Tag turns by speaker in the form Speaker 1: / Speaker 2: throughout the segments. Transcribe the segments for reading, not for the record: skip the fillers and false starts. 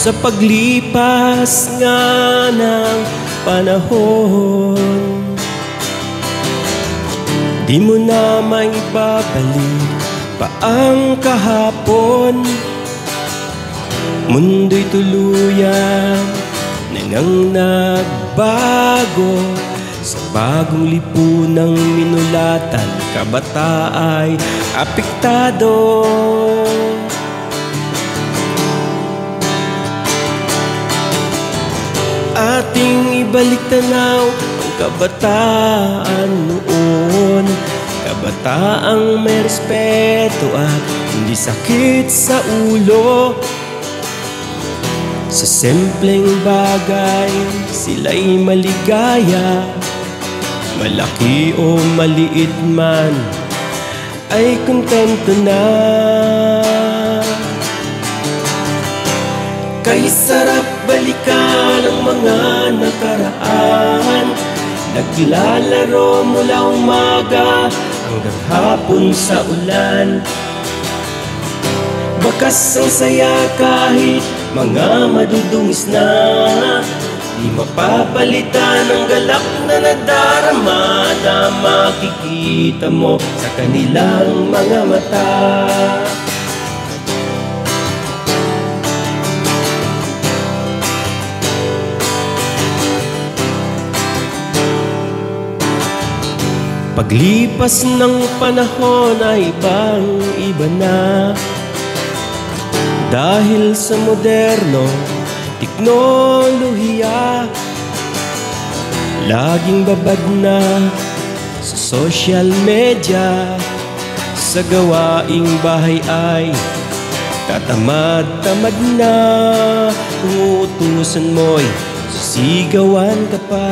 Speaker 1: Sa paglipas nga ng panahon, di mo na maibabalik pa ang kahapon. Mundo'y tuluyan na ngang nagbago. Sa bagong lipunang minulatan, kabataa'y apektado. Ating ibalik tanaw ang kabataan noon, kabataang may respeto at hindi sakit sa ulo. Sa simpleng bagay sila'y maligaya, malaki o maliit man ay kontento na. Kay sarap balikan ang mga nakaraan, naglalaro mula umaga hanggang hapon sa ulan. Bakas ang saya kahit mga madudungis na, di mapapalitan ang galak na nadarama na makikita mo sa kanilang mga mata. Paglipas ng panahon ay ibang-iba na, dahil sa moderno teknolohiya. Laging babad na sa social media, sa gawaing bahay ay tatamad-tamad na. Kung utusan mo'y sisigawan ka pa.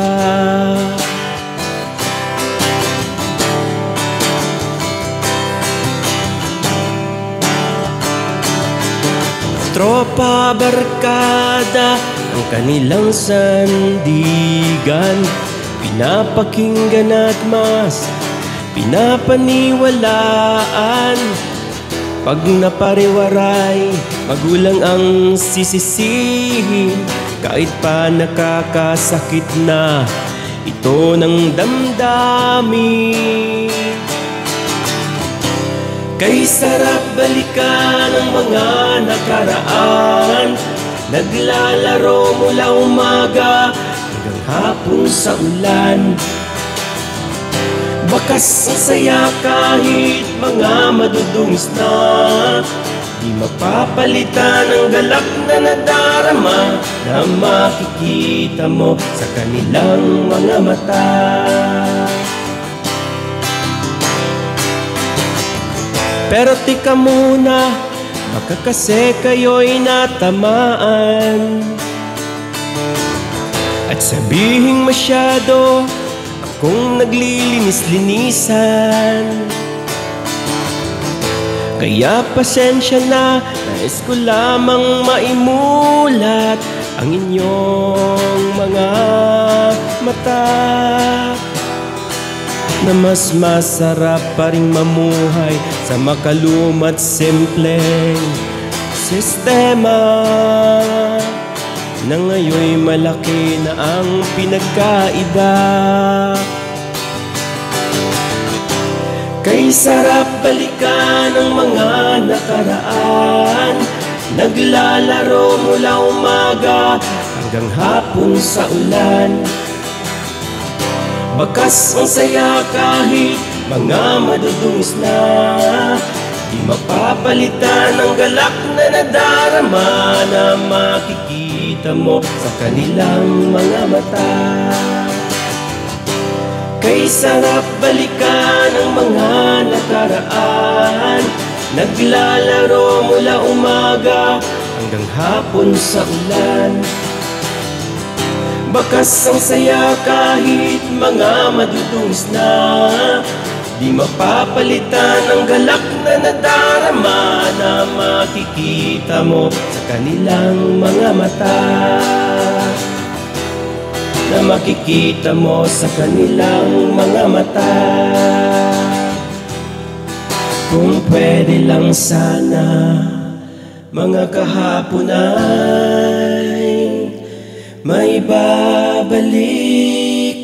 Speaker 1: Tropa, barkada ang kanilang sandigan, pinapakinggan at mas pinapaniwalaan. Pag napariwaray, magulang ang sisisihin, kahit pa nakakasakit na ito ng damdamin. Kay sarap balikan ang mga nakaraan, naglalaro mula umaga hanggang hapon sa ulan. Bakas ang saya kahit mga madudungis na, di mapapalitan ang galak na nadarama na makikita mo sa kanilang mga mata. Pero tika muna, baka kasi kayo'y natamaan at sabihing masyado akong naglilinis-linisan. Kaya pasensya na, nais ko lamang maimulat ang inyong mga mata, na mas masarap pa ring mamuhay sa makalumat simpleng sistema, na ngayoy malaki na ang pinagkaiba. Kay sarap balikan ang mga nakaraan, naglalaro mula umaga hanggang hapon sa ulan. Bakas ang saya kahit mga madudungis na, di mapapalitan ang galak na nadarama na makikita mo sa kanilang mga mata. Kay sarap balikan ang mga nakaraan, naglalaro mula umaga hanggang hapon sa ulan. Bakas ang saya kahit mga madudungis na, di mapapalitan ang galak na nadarama na makikita mo sa kanilang mga mata, na makikita mo sa kanilang mga mata. Kung pwede lang sana mga kahapon ay may babalik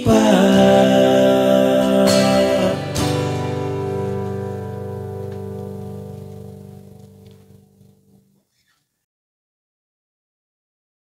Speaker 1: pa.